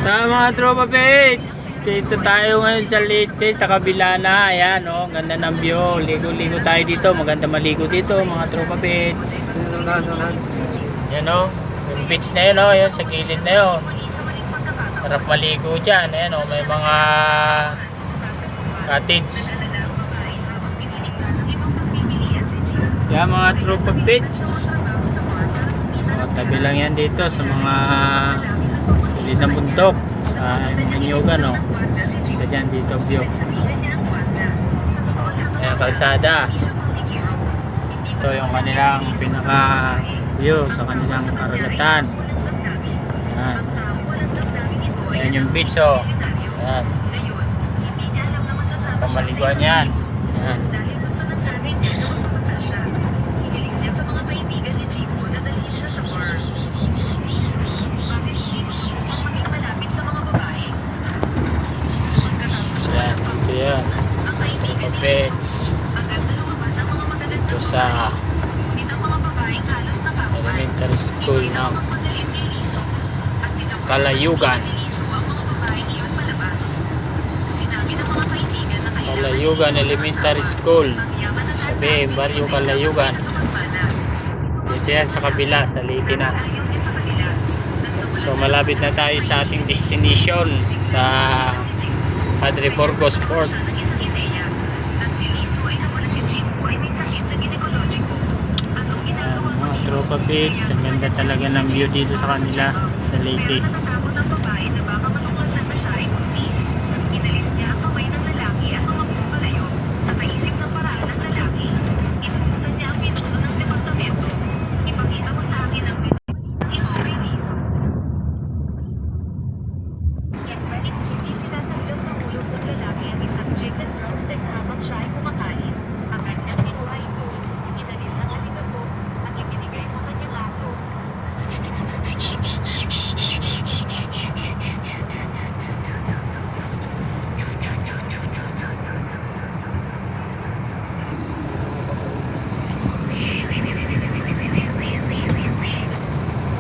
Mga tropa pets, dito tayo ngayon sa Leyte, sa kabila na. Ayan oh, ganda ng view. Ligo-ligo tayo dito, maganda maligo dito mga tropa pets. Ayan oh, yung beach na yun oh, yun sa gilid na yun. Sarap maligo dyan. Ayan oh, may mga cottage. Ayan mga tropa pets, tabi lang yan dito sa mga gilid ng bundok sa Inyugan oh. Dito dyan, dito view. Ayan kalsada. Ito yung kanilang pinaka view sa kanilang karagatan. Ayan. Ayan yung beach oh. Ayan. Pamaliguan yan. Ayan. Yan, mga pets dito sa elementary school ng Kalayugan Elementary School sa Barrio Kalayugan. Dito yan sa kabila sa Leyte na. So malapit na tayo sa ating destination sa Padre Burgos Port. Mga tropa pits, ang ganda talaga ng view dito sa kanila sa Leyte.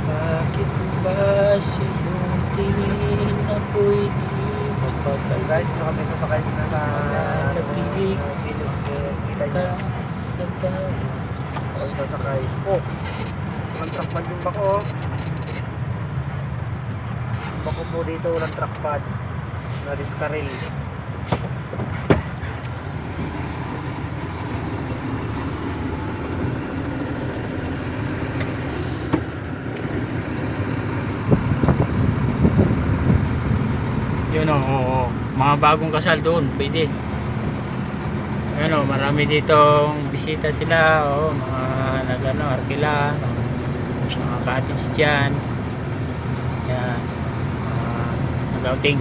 Bakit ba siyong tingin ako'y di mapagkal? Guys, ito kami sasakay na sa nabibig ka sa bahay. sasakay. Oh, walang trackpad yung bako. Bako po dito, walang trackpad. Na-discarrel. Yun o, mga bagong kasal doon, pwede. Ayun o, marami ditong bisita sila o, mga nagano, arkila, mga cottage dyan. Yan, nag-outing.